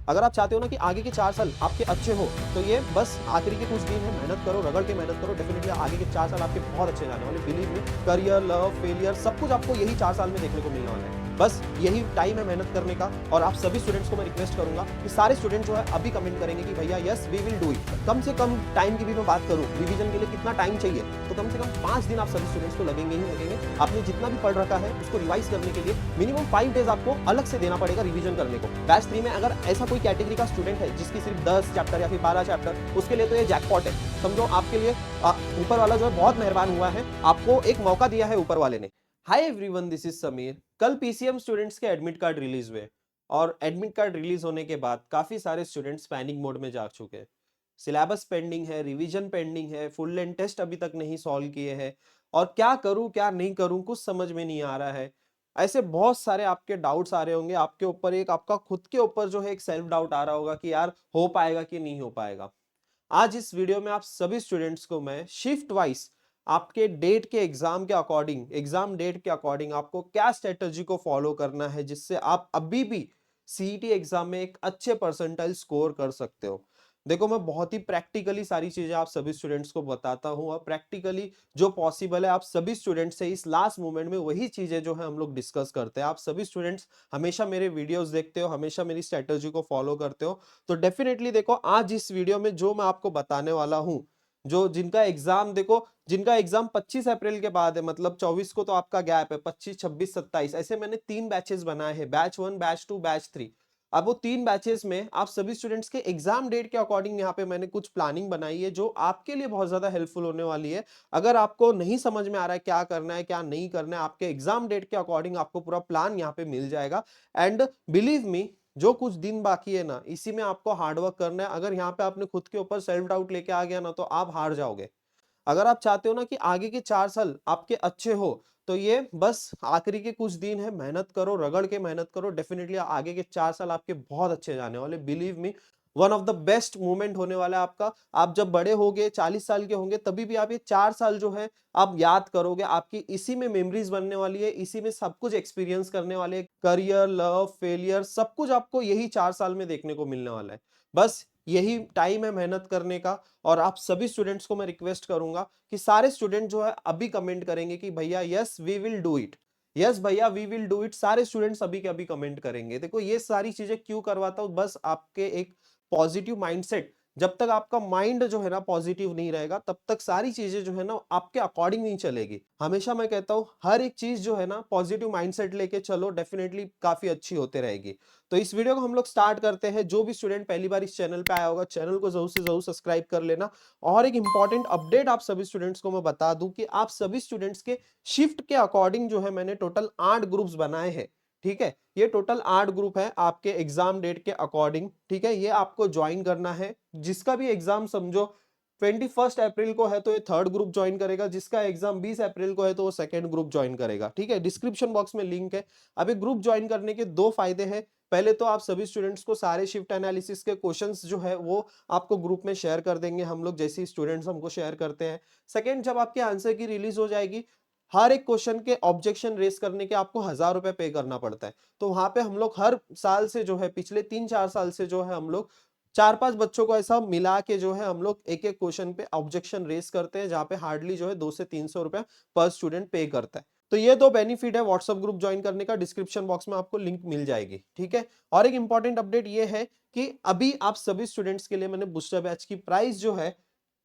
अगर आप चाहते हो ना कि आगे के 4 साल आपके अच्छे हो, तो ये बस आखिरी के कुछ दिन है, मेहनत करो, रगड़ के मेहनत करो, डेफिनिटली आगे के 4 साल आपके बहुत अच्छे जाने वाले, believe me. Career, love, failure सब कुछ आपको यही 4 साल में देखने को मिलने वाला है। बस यही टाइम है मेहनत करने का। और आप सभी स्टूडेंट्स को मैं रिक्वेस्ट करूंगा कि सारे स्टूडेंट जो है अभी कमेंट करेंगे कि भैया yes we will do it. कम से कम टाइम की भी मैं बात करूं, रिवीजन के लिए कितना टाइम चाहिए, तो कम से कम 5 दिन आप सभी स्टूडेंट्स को लगेंगे ही लगेंगे। आपने जितना भी पढ़ रखा है उसको रिवाइज करने के लिए मिनिमम 5 डेज आपको अलग से देना पड़ेगा रिवीजन करने को। बैच 3 में अगर ऐसा कोई कैटेगरी का स्टूडेंट है जिसकी सिर्फ 10 चैप्टर या फिर 12 चैप्टर, उसके लिए तो ये जैकपॉट है। समझो आपके लिए ऊपर वाला जो है बहुत मेहरबान हुआ है, आपको एक मौका दिया है ऊपर वाले ने। Hi everyone, this is Sameer. कल पीसीएम स्टूडेंट्स के एडमिट कार्ड रिलीज हुए और एडमिट कार्ड रिलीज होने के बाद काफी सारे स्टूडेंट्स पैनिक मोड में जा चुके हैं। सिलेबस पेंडिंग है, रिवीजन पेंडिंग है, फुल लेंथ टेस्ट अभी तक नहीं सॉल्व किए हैं और क्या करूं क्या नहीं करूं कुछ समझ में नहीं आ रहा है। ऐसे बहुत सारे आपके डाउट्स आ रहे होंगे आपके ऊपर, एक आपका खुद के ऊपर जो है एक सेल्फ डाउट आ रहा होगा कि यार हो पाएगा कि नहीं हो पाएगा। आज इस वीडियो में आप सभी स्टूडेंट्स को मैं शिफ्ट वाइज आपके डेट के एग्जाम के अकॉर्डिंग, एग्जाम डेट के अकॉर्डिंग आपको क्या स्ट्रेटजी को फॉलो करना है जिससे आप अभी भी सीईटी एग्जाम में एक अच्छे परसेंटाइल स्कोर कर सकते हो। देखो, मैं बहुत ही प्रैक्टिकली सारी चीजें आप सभी स्टूडेंट्स को बताता हूं और प्रैक्टिकली जो पॉसिबल है आप सभी स्टूडेंट्स से इस लास्ट मोमेंट में वही चीजें जो है हम लोग डिस्कस करते हैं। आप सभी स्टूडेंट्स हमेशा मेरे वीडियोस देखते हो, हमेशा मेरी स्ट्रेटजी को फॉलो करते हो, तो डेफिनेटली देखो आज इस वीडियो में जो मैं आपको बताने वाला हूं, जो जिनका एग्जाम देखो, जिनका एग्जाम 25 अप्रैल के बाद है, मतलब 24 को तो आपका गैप है, 25, 26, 27 ऐसे मैंने 3 बैचेस बनाए हैं, बैच 1, बैच 2, बैच 3। अब वो 3 बैचेस में आप सभी स्टूडेंट्स के एग्जाम डेट के अकॉर्डिंग यहाँ पे मैंने कुछ प्लानिंग बनाई है जो आपके लिए बहुत ज्यादा हेल्पफुल होने वाली है। अगर आपको नहीं समझ में आ रहा है क्या करना है क्या नहीं करना है, आपके एग्जाम डेट के अकॉर्डिंग आपको पूरा प्लान यहाँ पे मिल जाएगा। एंड बिलीव मी, जो कुछ दिन बाकी है ना, इसी में आपको हार्डवर्क करना है। अगर यहाँ पे आपने खुद के ऊपर सेल्फ डाउट लेके आ गया ना, तो आप हार जाओगे। अगर आप चाहते हो ना कि आगे के 4 साल आपके अच्छे हो, तो ये बस आखिरी के कुछ दिन है, मेहनत करो, रगड़ के मेहनत करो, डेफिनेटली आगे के 4 साल आपके बहुत अच्छे जाने वाले, believe me. One of the best moment होने वाला है आपका। आप जब बड़े होगे, 40 साल के होंगे, तभी भी आप ये 4 साल जो है आप याद करोगे, आपकी इसी में मेमोरीज बनने वाली है, इसी में सब कुछ एक्सपीरियंस करने वाले, करियर, लव, फेलियर सब कुछ आपको यही 4 साल में देखने को मिलने वाला है। बस यही टाइम है मेहनत करने का। और आप सभी स्टूडेंट्स को मैं रिक्वेस्ट करूंगा कि सारे स्टूडेंट जो है अभी कमेंट करेंगे कि भैया yes we will do it, yes भैया वी विल डू इट। सारे स्टूडेंट्स अभी के अभी कमेंट करेंगे। देखो, ये सारी चीजें क्यों करवाता हूं, बस आपके एक पॉजिटिव माइंडसेट, जब तक आपका माइंड जो है ना पॉजिटिव नहीं रहेगा तब तक सारी चीजें जो है ना आपके अकॉर्डिंग नहीं चलेगी। हमेशा मैं कहता हूं हर एक चीज जो है ना पॉजिटिव माइंडसेट लेके चलो, डेफिनेटली काफी अच्छी होते रहेगी। तो इस वीडियो को हम लोग स्टार्ट करते हैं। जो भी स्टूडेंट पहली बार इस चैनल पे आया होगा, चैनल को जरूर से जरूर सब्सक्राइब कर लेना। और एक इंपॉर्टेंट अपडेट आप सभी स्टूडेंट्स को मैं बता दूं कि आप सभी स्टूडेंट्स के शिफ्ट के अकॉर्डिंग जो है मैंने टोटल 8 ग्रुप्स बनाए हैं। ठीक है, ये टोटल 8 ग्रुप है आपके एग्जाम डेट के अकॉर्डिंग। ठीक है, ये आपको ज्वाइन करना है। जिसका भी एग्जाम समझो 21 अप्रैल को है तो ये थर्ड ग्रुप ज्वाइन करेगा, जिसका एग्जाम 20 अप्रैल को है तो वो सेकंड ग्रुप ज्वाइन करेगा। ठीक है, डिस्क्रिप्शन बॉक्स में लिंक है। अभी ग्रुप ज्वाइन करने के 2 फायदे हैं। पहले तो आप सभी स्टूडेंट्स को सारे शिफ्ट एनालिसिस के क्वेश्चंस जो है वो आपको ग्रुप में शेयर कर देंगे हम लोग, जैसे स्टूडेंट्स हमको शेयर करते हैं। सेकंड, जब आपके आंसर की रिलीज हो जाएगी, हर एक क्वेश्चन के ऑब्जेक्शन रेस करने के आपको 1000 रुपए पे करना पड़ता है। तो वहां पे हम लोग हर साल से जो है, पिछले 3-4 साल से जो है हम लोग 4-5 बच्चों को ऐसा मिला के जो है हम लोग एक एक क्वेश्चन पे ऑब्जेक्शन रेस करते हैं, जहां पे हार्डली जो है 200 से 300 रुपए पर स्टूडेंट पे करता है। तो ये 2 बेनिफिट है व्हाट्सएप ग्रुप ज्वाइन करने का। डिस्क्रिप्शन बॉक्स में आपको लिंक मिल जाएगी। ठीक है, और एक इंपॉर्टेंट अपडेट ये है कि अभी आप सभी स्टूडेंट्स के लिए मैंने बूस्टर बैच की प्राइस जो है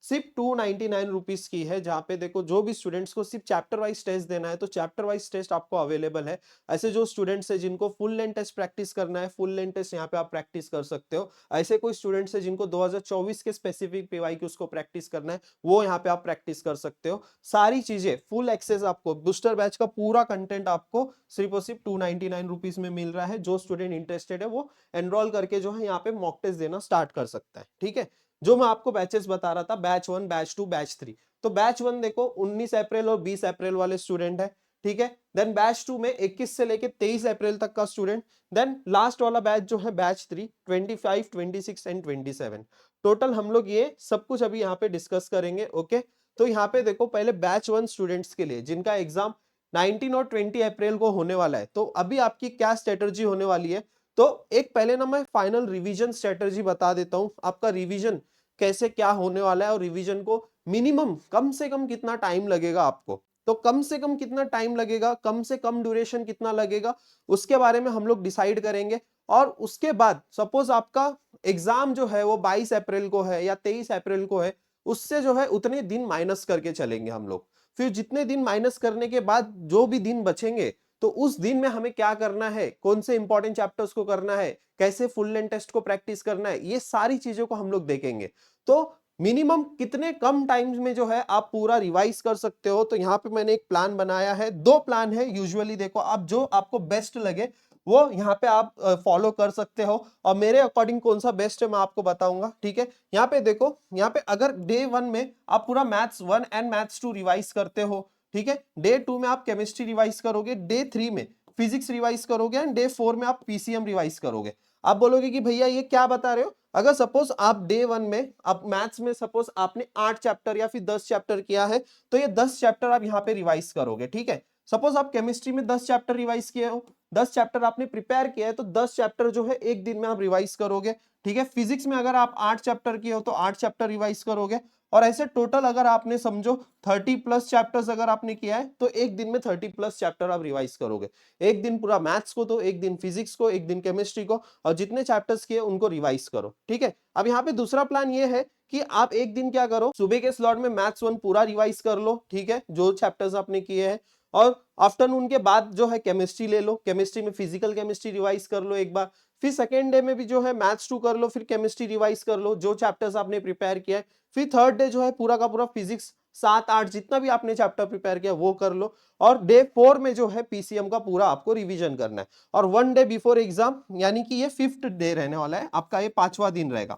सिर्फ 299 रुपीज की है। जहां पे देखो, जो भी स्टूडेंट्स को सिर्फ चैप्टर वाइज टेस्ट देना है तो चैप्टर वाइज टेस्ट आपको अवेलेबल है। ऐसे जो स्टूडेंट्स है जिनको फुल लेंथ टेस्ट प्रैक्टिस करना है, फुल लेंथ टेस्ट यहाँ पे आप प्रैक्टिस कर सकते हो। ऐसे कोई स्टूडेंट्स है जिनको 2024 के स्पेसिफिक पीवाई की उसको प्रैक्टिस करना है, वो यहाँ पे आप प्रैक्टिस कर सकते हो। सारी चीजें फुल एक्सेस, आपको बूस्टर बैच का पूरा कंटेंट आपको सिर्फ और सिर्फ 299 रुपीज में मिल रहा है। जो स्टूडेंट इंटरेस्टेड है वो एनरोल करके जो है यहाँ पे मॉक टेस्ट देना स्टार्ट कर सकता है। ठीक है, जो मैं आपको बैचेस बता रहा था, बैच 1, बैच 2, बैच 3। तो बैच 1 देखो 19 अप्रैल और 20 अप्रैल वाले स्टूडेंट है। ठीक है, देन बैच 2 में 21 से लेके 23 अप्रैल तक का स्टूडेंट। देन लास्ट वाला बैच जो है बैच 3, 25, 26 एंड 27। टोटल हम लोग ये सब कुछ अभी यहाँ पे डिस्कस करेंगे। ओके, तो यहाँ पे देखो, पहले बैच 1 स्टूडेंट्स के लिए जिनका एग्जाम 19 और 20 अप्रैल को होने वाला है, तो अभी आपकी क्या स्ट्रेटजी होने वाली है। तो एक पहले ना मैं फाइनल रिवीजन स्ट्रेटजी बता देता हूं, आपका रिवीजन कैसे क्या होने वाला है और रिवीजन को मिनिमम कम से कम कितना टाइम लगेगा आपको। तो कम से कम कितना टाइम लगेगा, कम से कम ड्यूरेशन कितना लगेगा, उसके बारे में हम लोग डिसाइड करेंगे। और उसके बाद सपोज आपका एग्जाम जो है वो 22 अप्रैल को है या 23 अप्रैल को है, उससे जो है उतने दिन माइनस करके चलेंगे हम लोग। फिर जितने दिन माइनस करने के बाद जो भी दिन बचेंगे, तो उस दिन में हमें क्या करना है, कौन से इंपॉर्टेंट चैप्टर्स को करना है, कैसे फुल लेंथ टेस्ट को प्रैक्टिस करना है, ये सारी चीजों को हम लोग देखेंगे। तो मिनिमम कितने कम टाइम में जो है आप पूरा रिवाइज कर सकते हो। तो यहाँ पे मैंने एक प्लान बनाया है, दो प्लान है यूजुअली, देखो आप जो आपको बेस्ट लगे वो यहाँ पे आप फॉलो कर सकते हो, और मेरे अकॉर्डिंग कौन सा बेस्ट है मैं आपको बताऊंगा। ठीक है, यहाँ पे देखो, यहाँ पे अगर डे 1 में आप पूरा मैथ्स 1 एंड मैथ्स 2 रिवाइज करते हो, ठीक है, डे 2 में आप केमिस्ट्री रिवाइज करोगे, डे 3 में फिजिक्स रिवाइज करोगे, एंड डे 4 में आप पीसीएम रिवाइज करोगे। आप बोलोगे कि भैया ये क्या बता रहे हो, अगर सपोज आप डे 1 में आप मैथ्स में सपोज आपने 8 चैप्टर या फिर 10 चैप्टर किया है, तो ये 10 चैप्टर आप यहाँ पे रिवाइज करोगे। ठीक है, सपोज आप केमिस्ट्री में 10 चैप्टर रिवाइज किए हो, 10 चैप्टर आपने प्रिपेयर किया है, तो 10 चैप्टर जो है एक दिन में आप रिवाइज करोगे। ठीक है, फिजिक्स में अगर आप 8 चैप्टर किए हो तो 8 चैप्टर रिवाइज करोगे, और ऐसे टोटल अगर आपने समझो 30 प्लस चैप्टर्स अगर आपने किया है, तो एक दिन में 30 प्लस चैप्टर आप रिवाइज करोगे। एक दिन पूरा मैथ्स को, तो एक दिन फिजिक्स को, एक दिन केमिस्ट्री को, और जितने चैप्टर्स किए उनको रिवाइज करो। ठीक है, अब यहाँ पे दूसरा प्लान ये है कि आप एक दिन क्या करो, सुबह के स्लॉट में मैथ्स 1 पूरा रिवाइज कर लो, ठीक है, जो चैप्टर्स आपने किए हैं, और आफ्टरनून के बाद जो है केमिस्ट्री ले लो, केमिस्ट्री में फिजिकल केमिस्ट्री रिवाइज कर लो एक बार, फिर सेकेंड डे में भी जो है मैथ्स 2 कर लो, फिर केमिस्ट्री रिवाइज कर लो जो चैप्टर्स आपने प्रिपेयर किया है, फिर थर्ड डे जो है पूरा का पूरा फिजिक्स 7-8 जितना भी आपने चैप्टर प्रिपेयर किया वो कर लो, और डे 4 में जो है पीसीएम का पूरा आपको रिवीजन करना है। और 1 डे बिफोर एग्जाम, यानी कि ये 5th डे रहने वाला है आपका, ये 5वां दिन रहेगा।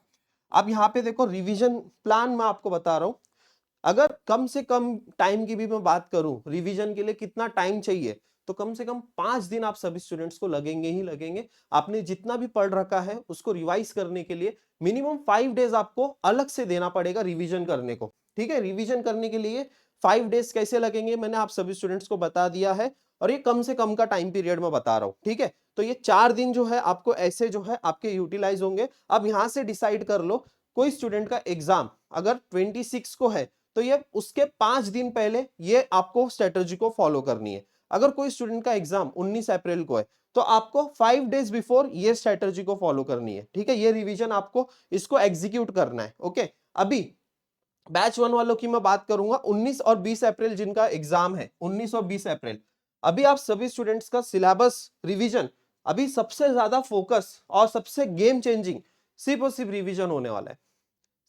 अब यहाँ पे देखो रिवीजन प्लान मैं आपको बता रहा हूँ, अगर कम से कम टाइम की भी मैं बात करूं, रिवीजन के लिए कितना टाइम चाहिए, तो कम से कम 5 दिन आप सभी स्टूडेंट्स को लगेंगे ही लगेंगे। आपने जितना भी पढ़ रखा है उसको रिवाइज करने के लिए मिनिमम 5 डेज आपको अलग से देना पड़ेगा रिवीजन करने को। ठीक है, रिवीजन करने के लिए 5 डेज कैसे लगेंगे मैंने आप सभी स्टूडेंट्स को बता दिया है, और ये कम से कम का टाइम पीरियड में बता रहा हूं। ठीक है, तो ये 4 दिन जो है आपको ऐसे जो है आपके यूटिलाइज होंगे। अब यहां से डिसाइड कर लो, कोई स्टूडेंट का एग्जाम अगर 26 को है, तो ये उसके 5 दिन पहले ये आपको स्ट्रेटजी को फॉलो करनी है। अगर कोई स्टूडेंट का एग्जाम 19 अप्रैल को है, तो आपको 5 डेज बिफोर ये स्ट्रेटजी को फॉलो करनी है। ठीक है, ये रिवीजन आपको इसको एग्जीक्यूट करना है। ओके, अभी बैच 1 वालों की मैं बात करूंगा, 19 और 20 अप्रैल जिनका एग्जाम है, 19 और 20 अप्रैल, अभी आप सभी स्टूडेंट्स का सिलेबस रिवीजन, अभी सबसे ज्यादा फोकस और सबसे गेम चेंजिंग सिर्फ और सिर्फ रिवीजन होने वाला है।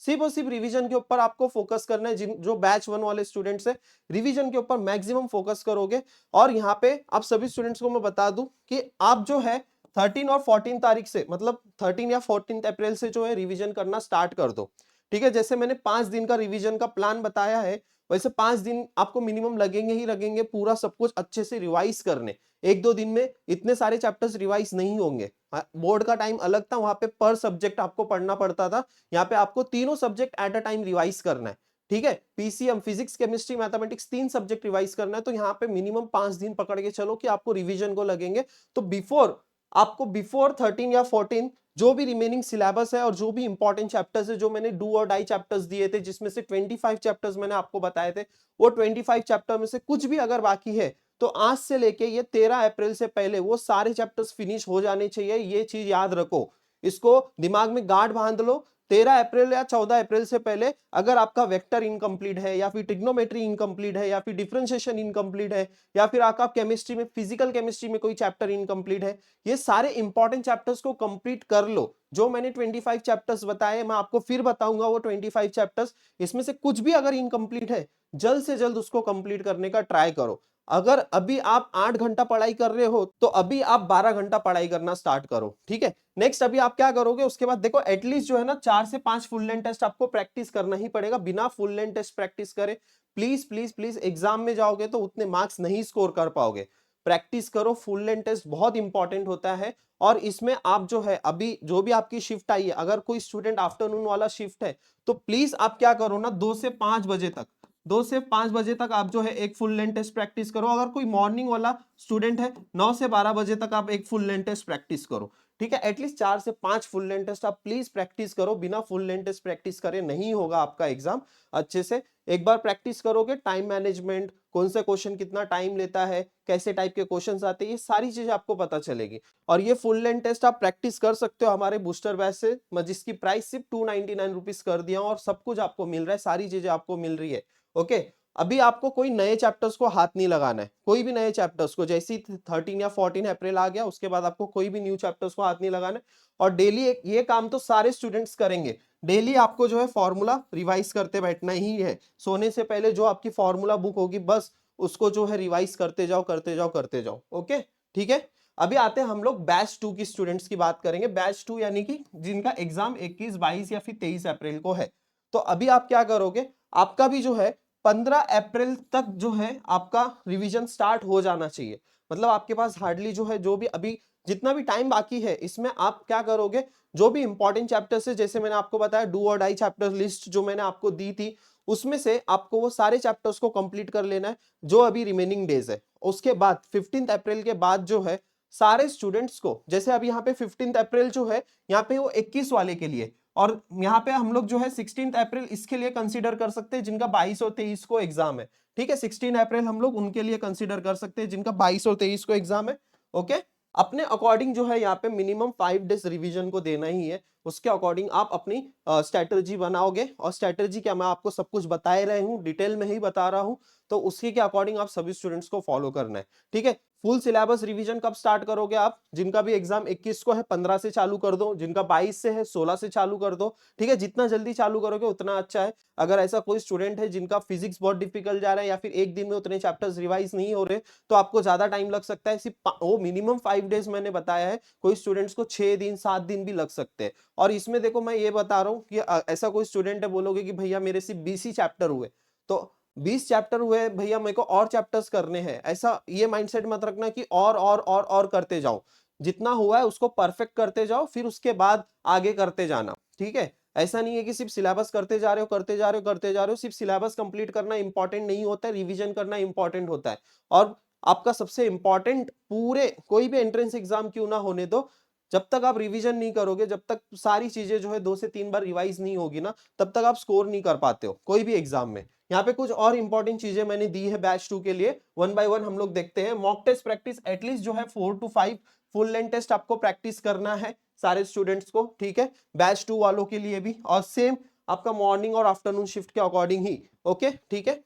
सिर्फ और सिर्फ रिवीजन के ऊपर आपको फोकस करना है। जिन जो बैच 1 वाले स्टूडेंट्स है, रिवीजन के ऊपर मैक्सिमम फोकस करोगे। और यहाँ पे आप सभी स्टूडेंट्स को मैं बता दूं कि आप जो है 13 और 14 तारीख से, मतलब 13 या 14 अप्रैल से जो है रिवीजन करना स्टार्ट कर दो। ठीक है, जैसे मैंने 5 दिन का रिवीजन का प्लान बताया है, वैसे 5 दिन आपको मिनिमम लगेंगे ही लगेंगे पूरा सब कुछ अच्छे से रिवाइज करने। 1-2 दिन में इतने सारे चैप्टर्स रिवाइज नहीं होंगे। बोर्ड का टाइम अलग था, वहां पे पर सब्जेक्ट आपको पढ़ना पड़ता था, यहाँ पे आपको तीनों subject at a time revise करना है। ठीक है, PCM, physics, chemistry, mathematics, 3 subject revise करना है। तो यहाँ पे मिनिमम 5 दिन पकड़ के चलो कि आपको रिवीजन को लगेंगे। तो बिफोर 13 या 14 जो भी रिमेनिंग सिलेबस है और जो भी इंपॉर्टेंट चैप्टर्स है, जो मैंने डू और डाई चैप्टर्स दिए थे, जिसमें से 25 चैप्टर्स मैंने आपको बताए थे, वो 25 चैप्टर में से कुछ भी अगर बाकी है, तो आज से लेके ये 13 अप्रैल से पहले वो सारे चैप्टर्स फिनिश हो जाने चाहिए। ये चीज याद रखो, इसको दिमाग में गांठ बांध लो। 13 अप्रैल या 14 अप्रैल से पहले अगर आपका वेक्टर इनकम्प्लीट है, या फिर ट्रिग्नोमेट्री इनकम्प्लीट है, या फिर डिफरेंशिएशन इनकम्प्लीट है, या फिर आपका केमिस्ट्री में, फिजिकल केमिस्ट्री में कोई चैप्टर इनकम्प्लीट है, ये सारे इंपॉर्टेंट चैप्टर्स को कंप्लीट कर लो। जो मैंने 25 चैप्टर्स बताए, मैं आपको फिर बताऊंगा वो 25 चैप्टर्स, इसमें से कुछ भी अगर इनकम्प्लीट है, जल्द से जल्द उसको कंप्लीट करने का ट्राई करो। अगर अभी आप 8 घंटा पढ़ाई कर रहे हो, तो अभी आप 12 घंटा पढ़ाई करना स्टार्ट करो। ठीक है, नेक्स्ट अभी आप क्या करोगे, उसके बाद देखो एटलीस्ट जो है ना 4 से 5 फुल लेंथ टेस्ट आपको प्रैक्टिस करना ही पड़ेगा। बिना फुल लेंथ टेस्ट प्रैक्टिस करे प्लीज प्लीज प्लीज एग्जाम में जाओगे तो उतने मार्क्स नहीं स्कोर कर पाओगे। प्रैक्टिस करो, फुल लेंथ टेस्ट बहुत इंपॉर्टेंट होता है। और इसमें आप जो है अभी जो भी आपकी शिफ्ट आई है, अगर कोई स्टूडेंट आफ्टरनून वाला शिफ्ट है, तो प्लीज आप क्या करो ना, 2 से 5 बजे तक, 2 से 5 बजे तक आप जो है एक फुल लेंथ टेस्ट प्रैक्टिस करो। अगर कोई मॉर्निंग वाला स्टूडेंट है, 9 से 12 बजे तक आप एक फुल लेंथ टेस्ट प्रैक्टिस करो। ठीक है, एटलीस्ट 4 से 5 फुल लेंथ टेस्ट आप प्लीज प्रैक्टिस करो, बिना फुल लेंथ टेस्ट प्रैक्टिस करे नहीं होगा आपका एग्जाम अच्छे से। एक बार प्रैक्टिस करोगे, टाइम मैनेजमेंट, कौन सा क्वेश्चन कितना टाइम लेता है, कैसे टाइप के क्वेश्चंस आते हैं, ये सारी चीजें आपको पता चलेगी। और ये फुल लेंथ टेस्ट आप प्रैक्टिस कर सकते हो हमारे बूस्टर बैच से, जिसकी प्राइस सिर्फ 299 रुपीज कर दिया हूं, और सब कुछ आपको मिल रहा है, सारी चीजें आपको मिल रही है। ओके, अभी आपको कोई नए चैप्टर्स को हाथ नहीं लगाना है, कोई भी नए चैप्टर्स को, जैसे ही 13 या 14 अप्रैल आ गया उसके बाद आपको कोई भी न्यू चैप्टर्स को हाथ नहीं लगाना है। और डेली ये काम तो सारे स्टूडेंट्स करेंगे, डेली आपको जो है फॉर्मूला रिवाइज करते बैठना ही है। सोने से पहले जो आपकी फॉर्मूला बुक होगी बस उसको जो है रिवाइज करते जाओ करते जाओ करते जाओ। ओके, ठीक है। अभी आते हैं हम लोग बैच 2 की स्टूडेंट्स की बात करेंगे। बैच 2 यानी कि जिनका एग्जाम 21, 22 या फिर 23 अप्रैल को है। तो अभी आप क्या करोगे, आपका भी जो है 15 अप्रैल तक जो है आपका रिवीजन स्टार्ट हो जाना चाहिए। मतलब आपके पास हार्डली जो है, जो भी अभी जितना भी टाइम बाकी है इसमें आप क्या करोगे, जो भी इंपॉर्टेंट चैप्टर्स है, जैसे मैंने आपको बताया डू और डाई चैप्टर लिस्ट जो मैंने आपको दी थी, उसमें से आपको वो सारे चैप्टर्स को कंप्लीट कर लेना है जो अभी रिमेनिंग डेज है। उसके बाद 15 अप्रैल के बाद जो है सारे स्टूडेंट्स को, जैसे अभी यहाँ पे 15 अप्रैल जो है यहाँ पे वो 21 वाले के लिए, और यहाँ पे हम लोग जो है 16 अप्रैल इसके लिए कंसीडर कर सकते हैं जिनका 22 और 23 को एग्जाम है। ठीक है, 16 अप्रैल हम लोग उनके लिए कंसीडर कर सकते हैं जिनका 22 और 23 को एग्जाम है। ओके, अपने अकॉर्डिंग जो है यहाँ पे मिनिमम 5 डेज रिवीजन को देना ही है। उसके अकॉर्डिंग आप अपनी स्ट्रेटजी बनाओगे, और स्ट्रेटजी क्या, मैं आपको सब कुछ बता रहा हूँ, डिटेल में ही बता रहा हूँ, तो उसके के अकॉर्डिंग आप सभी स्टूडेंट्स को फॉलो करना है। ठीक है, फुल सिलेबस रिवीजन कब स्टार्ट करोगे आप, जिनका भी एग्जाम 21 को है 15 से चालू कर दो, जिनका 22 से है 16 से चालू कर दो। ठीक है, जितना जल्दी चालू करोगे उतना अच्छा है। अगर ऐसा कोई स्टूडेंट है जिनका फिजिक्स बहुत डिफिकल्ट जा रहा है या फिर एक दिन में उतने चैप्टर्स रिवाइज नहीं हो रहे, तो आपको ज्यादा टाइम लग सकता है। सिर्फ वो मिनिमम 5 डेज मैंने बताया है, कोई स्टूडेंट्स को 6 दिन 7 दिन भी लग सकते हैं। और इसमें देखो मैं ये बता रहा हूँ कि ऐसा कोई स्टूडेंट है बोलोगे कि भैया मेरे सिर्फ 20 ही चैप्टर हुए, तो 20 चैप्टर हुए भैया मेरे को और चैप्टर्स करने हैं, ऐसा ये माइंडसेट मत रखना कि और करते जाओ। जितना हुआ है उसको परफेक्ट करते जाओ, फिर उसके बाद आगे करते जाना। ठीक है, ऐसा नहीं है कि सिर्फ सिलेबस करते जा रहे हो करते जा रहे हो करते जा रहे हो। सिर्फ सिलेबस कंप्लीट करना इंपॉर्टेंट नहीं होता है, रिवीजन करना इंपॉर्टेंट होता है। और आपका सबसे इंपॉर्टेंट, पूरे कोई भी एंट्रेंस एग्जाम क्यों ना होने दो, जब तक आप रिवीजन नहीं करोगे, जब तक सारी चीजें जो है 2 से 3 बार रिवाइज नहीं होगी ना, तब तक आप स्कोर नहीं कर पाते हो कोई भी एग्जाम में। यहाँ पे कुछ और इंपॉर्टेंट चीजें मैंने दी है बैच 2 के लिए, वन बाय वन हम लोग देखते हैं। मॉक टेस्ट प्रैक्टिस एटलीस्ट जो है 4 to 5 फुल लेंथ टेस्ट आपको प्रैक्टिस करना है सारे स्टूडेंट्स को। ठीक है, बैच 2 वालों के लिए भी, और सेम आपका मॉर्निंग और आफ्टरनून शिफ्ट के अकॉर्डिंग ही। ओके, ठीक है।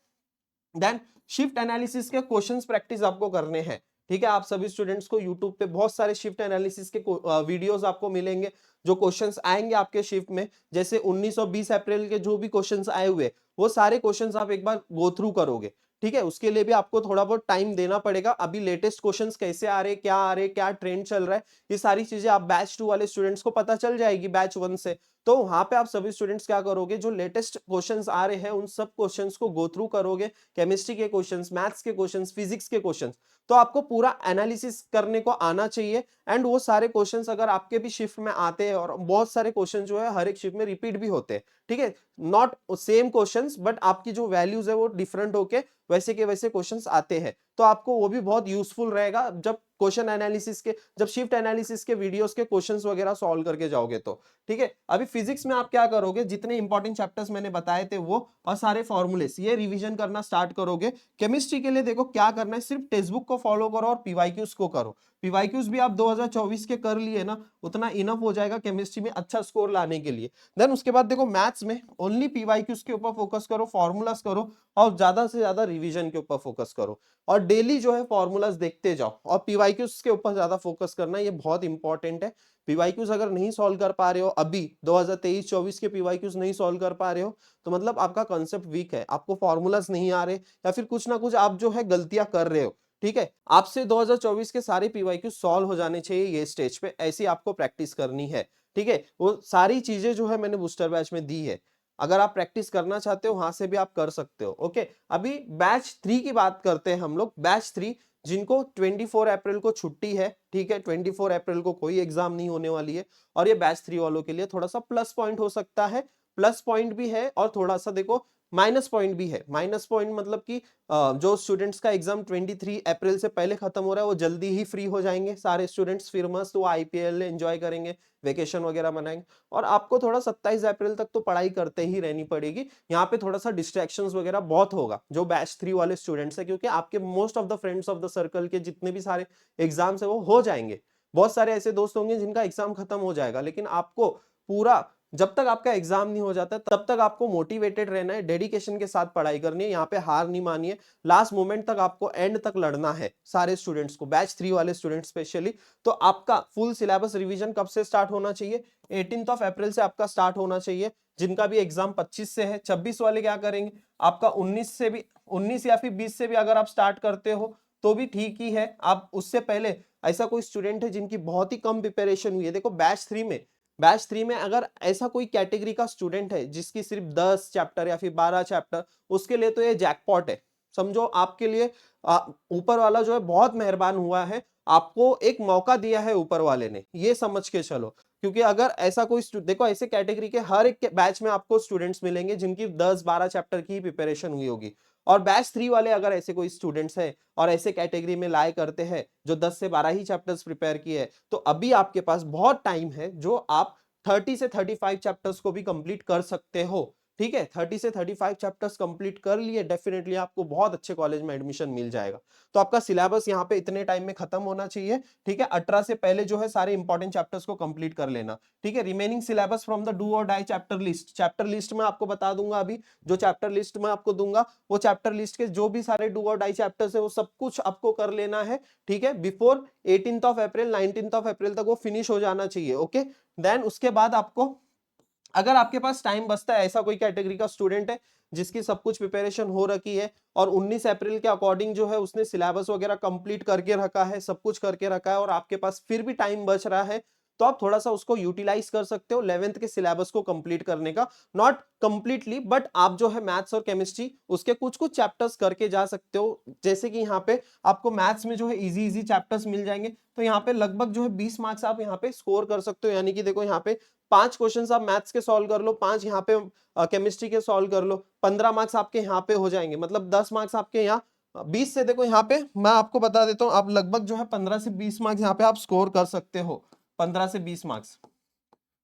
देन शिफ्ट एनालिसिस के क्वेश्चंस प्रैक्टिस आपको करने हैं। ठीक है, आप सभी स्टूडेंट्स को यूट्यूब पे बहुत सारे शिफ्ट एनालिसिस के वीडियोस आपको मिलेंगे, जो क्वेश्चंस आएंगे आपके शिफ्ट में, जैसे 19 और 20 अप्रैल के जो भी क्वेश्चंस आए हुए, वो सारे क्वेश्चंस आप एक बार गो थ्रू करोगे। ठीक है, उसके लिए भी आपको थोड़ा बहुत टाइम देना पड़ेगा। अभी लेटेस्ट क्वेश्चंस कैसे आ रहे, क्या आ रहे, क्या ट्रेंड चल रहा है, ये सारी चीजें आप बैच 2 वाले स्टूडेंट्स को पता चल जाएगी बैच 1 से। तो वहां पे आप सभी स्टूडेंट्स क्या करोगे, जो लेटेस्ट क्वेश्चंस आ रहे हैं उन सब क्वेश्चंस को गो थ्रू करोगे। केमिस्ट्री के क्वेश्चंस, मैथ्स के क्वेश्चंस, फिजिक्स के क्वेश्चंस, तो आपको पूरा एनालिसिस करने को आना चाहिए। एंड वो सारे क्वेश्चंस अगर आपके भी शिफ्ट में आते हैं, और बहुत सारे क्वेश्चन जो है हर एक शिफ्ट में रिपीट भी होते हैं। ठीक है, नॉट सेम क्वेश्चंस, बट आपकी जो वैल्यूज है वो डिफरेंट होके वैसे के वैसे क्वेश्चंस आते हैं, तो आपको वो भी बहुत यूजफुल रहेगा जब क्वेश्चन एनालिसिस के, जब शिफ्ट एनालिसिस के वीडियोस के क्वेश्चंस वगैरह सॉल्व करके जाओगे तो। ठीक है, अभी फिजिक्स में आप क्या करोगे, जितने इंपॉर्टेंट चैप्टर्स मैंने बताए थे वो, और सारे फॉर्मूलेस ये रिवीजन करना स्टार्ट करोगे। केमिस्ट्री के लिए देखो क्या करना है, सिर्फ टेक्स्ट बुक को फॉलो करो और पीवाईक्यूज को करो। पीवाईक्यूज भी आप 2024 के कर लिए ना, उतना इनफ हो जाएगा केमिस्ट्री में अच्छा स्कोर लाने के लिए। देन उसके बाद देखो मैथ्स में ओनली पीवाईक्यूज के ऊपर फोकस करो, फॉर्मूलास करो, और ज्यादा से ज्यादा रिवीजन के ऊपर फोकस करो, और डेली जो है फॉर्मूलास देखते जाओ, और पीवाईक्यूज के ऊपर ज्यादा फोकस करना, ये बहुत इंपॉर्टेंट है। पीवाईक्यूज अगर नहीं सॉल्व कर पा रहे हो, अभी 2023-24 के पीवाईक्यूज नहीं सॉल्व कर पा रहे हो, तो मतलब आपका कॉन्सेप्ट वीक है, आपको फॉर्मूलास नहीं आ रहे, या फिर कुछ ना कुछ आप जो है गलतियां कर रहे हो। ठीक है, आपसे 2024 के सारे पीवाईक्यू सॉल्व हो जाने चाहिए ये स्टेज पे, ऐसी आपको प्रैक्टिस करनी है। ठीक है, वो सारी चीजें जो है मैंने बूस्टर बैच में दी है, अगर आप प्रैक्टिस करना चाहते हो वहां से भी आप कर सकते हो। ओके, अभी बैच 3 की बात करते हैं हम लोग। बैच 3 जिनको 24 अप्रैल को छुट्टी है, ठीक है, 24 अप्रैल को कोई एग्जाम नहीं होने वाली है, और ये बैच 3 वालों के लिए थोड़ा सा प्लस पॉइंट हो सकता है। प्लस पॉइंट भी है, और थोड़ा सा देखो माइनस पॉइंट भी है। माइनस पॉइंट मतलब कि जो स्टूडेंट्स का एग्जाम 23 अप्रैल से पहले खत्म हो रहा है वो जल्दी ही फ्री हो जाएंगे सारे स्टूडेंट्स, फिर मस्त वो आईपीएल एंजॉय करेंगे, वेकेशन वगैरह मनाएंगे। और आपको थोड़ा 27 अप्रैल तक तो पढ़ाई करते ही रहनी पड़ेगी। यहाँ पे थोड़ा सा डिस्ट्रैक्शंस वगैरह बहुत होगा जो बैच 3 वाले स्टूडेंट्स है, क्योंकि आपके most of the friends of the circle के जितने भी सारे एग्जाम्स है वो हो जाएंगे। बहुत सारे ऐसे दोस्त होंगे जिनका एग्जाम खत्म हो जाएगा, लेकिन आपको पूरा, जब तक आपका एग्जाम नहीं हो जाता तब तक आपको मोटिवेटेड रहना है, डेडिकेशन के साथ पढ़ाई करनी है, यहाँ पे हार नहीं मानी है, लास्ट मोमेंट तक आपको, एंड तक लड़ना है सारे स्टूडेंट्स को, बैच 3 वाले स्टूडेंट्स स्पेशली। तो आपका फुल सिलेबस रिवीजन कब से स्टार्ट होना चाहिए? 18 अप्रैल से आपका स्टार्ट होना चाहिए। जिनका भी एग्जाम 25 से है, 26 वाले क्या करेंगे, आपका 19 से भी, 19 या फिर 20 से भी अगर आप स्टार्ट करते हो तो भी ठीक ही है। आप उससे पहले, ऐसा कोई स्टूडेंट है जिनकी बहुत ही कम प्रिपरेशन हुई है, देखो बैच 3 में अगर ऐसा कोई कैटेगरी का स्टूडेंट है जिसकी सिर्फ 10 चैप्टर या फिर 12 चैप्टर, उसके लिए तो ये जैकपॉट है। समझो आपके लिए ऊपर वाला जो है बहुत मेहरबान हुआ है, आपको एक मौका दिया है ऊपर वाले ने, ये समझ के चलो। क्योंकि अगर ऐसा कोई देखो, ऐसे कैटेगरी के हर एक बैच में आपको स्टूडेंट्स मिलेंगे जिनकी 10-12 चैप्टर की प्रिपरेशन हुई होगी। और बैच 3 वाले अगर ऐसे कोई स्टूडेंट्स है और ऐसे कैटेगरी में लाए करते हैं जो 10 से 12 ही चैप्टर्स प्रिपेयर किए हैं, तो अभी आपके पास बहुत टाइम है जो आप 30 से 35 चैप्टर्स को भी कंप्लीट कर सकते हो। ठीक है, 30 से 35 चैप्टर्स कंप्लीट कर लिए, डेफिनेटली आपको बहुत अच्छे कॉलेज में एडमिशन मिल जाएगा। तो आपका सिलेबस यहाँ पे इतने टाइम में खत्म होना चाहिए। ठीक है, 18 से पहले जो है सारे इंपॉर्टेंट चैप्टर्स को कंप्लीट कर लेना। ठीक है, remaining syllabus from the do और डाई चैप्टर लिस्ट में आपको बता दूंगा। अभी जो चैप्टर लिस्ट में आपको दूंगा, वो चैप्टर लिस्ट के जो भी सारे डू और डाई चैप्टर्स है वो सब कुछ आपको कर लेना है। ठीक है, बिफोर 18 अप्रैल 19 अप्रैल तक वो फिनिश हो जाना चाहिए। ओके, देन उसके बाद आपको, अगर आपके पास टाइम बचता है, ऐसा कोई कैटेगरी का स्टूडेंट है जिसकी सब कुछ प्रिपरेशन हो रखी है और 19 अप्रैल के अकॉर्डिंग जो है उसने सिलेबस वगैरह कंप्लीट करके रखा है, सब कुछ करके रखा है, और आपके पास फिर भी टाइम बच रहा है, तो आप थोड़ा सा उसको यूटिलाइज कर सकते हो 11th के सिलेबस को कंप्लीट करने का। नॉट कंप्लीटली, बट आप जो है मैथ्स और केमिस्ट्री उसके कुछ कुछ चैप्टर्स करके जा सकते हो। जैसे कि यहाँ पे आपको मैथ्स में जो है इजी इजी चैप्टर्स मिल जाएंगे, तो यहाँ पे लगभग जो है 20 मार्क्स आप यहाँ पे स्कोर कर सकते हो। यानी कि देखो यहाँ पे 5 क्वेश्चन आप मैथ्स के सॉल्व कर लो, 5 यहाँ पे केमिस्ट्री के सॉल्व कर लो, 15 मार्क्स आपके यहाँ पे हो जाएंगे, मतलब 10 मार्क्स आपके यहाँ, 20 से देखो यहाँ पे मैं आपको बता देता हूँ, आप लगभग जो है 15 से 20 मार्क्स यहाँ पे आप स्कोर कर सकते हो, 15 से 20 मार्क्स।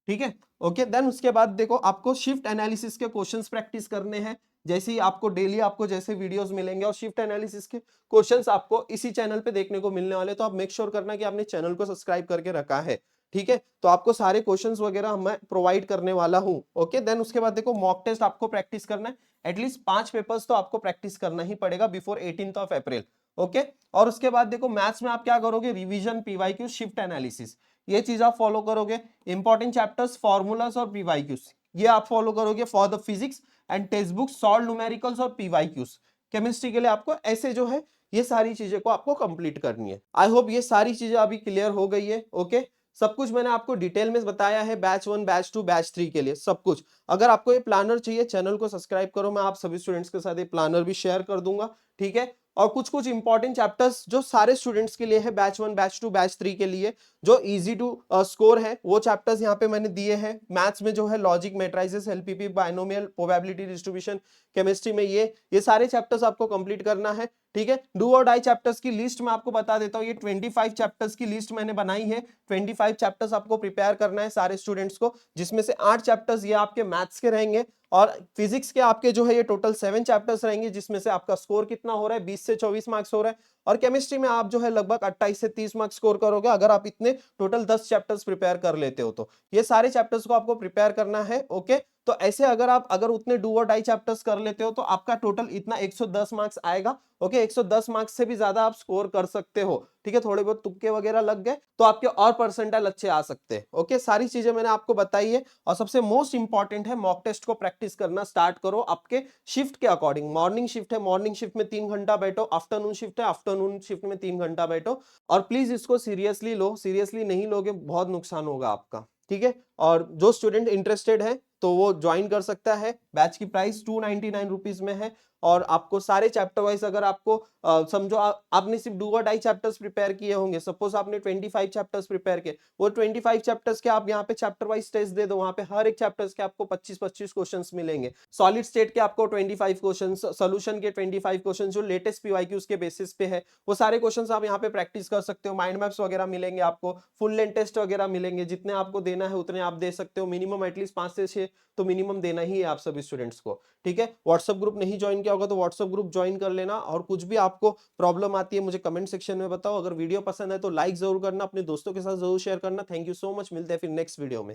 ठीक है, ओके, देन उसके बाद देखो आपको शिफ्ट एनालिसिस के क्वेश्चंस प्रैक्टिस करने हैं। जैसे ही आपको डेली आपको जैसे वीडियोस मिलेंगे और शिफ्ट एनालिसिस के क्वेश्चंस आपको इसी चैनल पे देखने को मिलने वाले, तो आप मेक श्योर करना कि आपने चैनल को सब्सक्राइब करके रखा है। ठीक है, तो आपको सारे क्वेश्चंस वगैरह मैं प्रोवाइड करने वाला हूं। ओके, देन उसके बाद देखो मॉक टेस्ट आपको प्रैक्टिस करना है, एटलीस्ट 5 पेपर्स तो आपको प्रैक्टिस करना ही पड़ेगा बिफोर 18 अप्रैल। ओके, और उसके बाद देखो मैथ्स में आप क्या करोगे, रिवीजन, पीवाईक्यू, शिफ्ट एनालिसिस, ये चीज आप फॉलो करोगे। इंपॉर्टेंट चैप्टर्स, फॉर्मूलास और पीवाईक्यूज, ये आप फॉलो करोगे for the physics and text book, solve numericals और पीवाईक्यूज। केमिस्ट्री के लिए आपको ऐसे जो है ये सारी चीजें को आपको कंप्लीट करनी है। आई होप ये सारी चीजें अभी क्लियर हो गई है। ओके, सब कुछ मैंने आपको डिटेल में बताया है, बैच 1, बैच 2, बैच 3 के लिए सब कुछ। अगर आपको ये प्लानर चाहिए, चैनल को सब्सक्राइब करो, मैं आप सभी स्टूडेंट्स के साथ ये प्लानर भी शेयर कर दूंगा। ठीक है, और कुछ कुछ इंपॉर्टेंट चैप्टर्स जो सारे स्टूडेंट्स के लिए है, बैच 1, बैच 2, बैच 3 के लिए, जो इजी टू स्कोर है, वो चैप्टर्स यहाँ पे मैंने दिए हैं। मैथ्स में जो है logic, matrices, LPP, binomial, probability distribution, chemistry में ये सारे चैप्टर्स आपको कंप्लीट करना है। ठीक है, डू और डाई चैप्टर्स की लिस्ट मैं आपको बता देता हूँ, ये 25 चैप्टर्स की लिस्ट मैंने बनाई है। 25 चैप्टर्स आपको प्रिपेयर करना है सारे स्टूडेंट्स को, जिसमें से 8 चैप्टर्स ये आपके मैथ्स के रहेंगे, और फिजिक्स के आपके जो है ये टोटल 7 चैप्टर्स रहेंगे, जिसमें से आपका स्कोर कितना हो रहा है, 20 से 24 मार्क्स हो रहा है। और केमिस्ट्री में आप जो है लगभग 28 से 30 मार्क्स स्कोर करोगे, अगर आप इतने टोटल 10 चैप्टर्स प्रिपेयर कर लेते हो तो। ये सारे चैप्टर्स को आपको प्रिपेयर करना है। ओके, तो ऐसे अगर उतने डू और डाई चैप्टर्स कर लेते हो तो आपका टोटल इतना 110 मार्क्स आएगा। ओके, 110 मार्क्स से भी ज्यादा आप स्कोर कर सकते हो। ठीक है, थोड़े बहुत तुक्के वगैरह लग गए तो आपके और परसेंटाइल अच्छे आ सकते हैं। ओके, सारी चीजें मैंने आपको बताई है। और सबसे मोस्ट इंपॉर्टेंट है, मॉक टेस्ट को प्रैक्टिस करना स्टार्ट करो आपके शिफ्ट के अकॉर्डिंग। मॉर्निंग शिफ्ट है, मॉर्निंग शिफ्ट में 3 घंटा बैठो, आफ्टरनून शिफ्ट है, आफ्टरनून शिफ्ट में 3 घंटा बैठो। और प्लीज इसको सीरियसली लो, सीरियसली नहीं लोगे बहुत नुकसान होगा आपका। ठीक है, और जो स्टूडेंट इंटरेस्टेड है तो वो ज्वाइन कर सकता है। बैच की प्राइस 299 रुपीज में है, और आपको सारे चैप्टर वाइज अगर आपको समझो आपने सिर्फ डू और डाई चैप्टर्स प्रिपेयर किए होंगे, सपोज आपने 25 चैप्टर्स प्रिपेयर किए, वो 25 चैप्टर्स के आप यहाँ पे चैप्टर वाइज टेस्ट दे दो, वहां पे हर एक चैप्टर्स के आपको 25-25 क्वेश्चंस मिलेंगे। सॉलिड स्टेट के आपको 25 क्वेश्चंस, सॉल्यूशन के 25 क्वेश्चंस जो लेटेस्ट पीवाईक्यूज के बेसिस पे है, वो सारे क्वेश्चंस आप यहाँ पे प्रैक्टिस कर सकते हो। माइंड मैप्स वगैरह मिलेंगे आपको, फुल लेंथ टेस्ट वगैरह मिलेंगे, जितने आपको देना है उतने आप दे सकते हो। मिनिमम एटलीस्ट 5 से 6 तो मिनिमम देना ही है आप सभी स्टूडेंट्स को। ठीक है, व्हाट्सएप ग्रुप नहीं ज्वाइन किया होगा तो व्हाट्सएप ग्रुप ज्वाइन कर लेना, और कुछ भी आपको प्रॉब्लम आती है मुझे कमेंट सेक्शन में बताओ। अगर वीडियो पसंद है तो लाइक जरूर करना, अपने दोस्तों के साथ जरूर शेयर करना। थैंक यू सो मच, मिलते हैं फिर नेक्स्ट वीडियो में।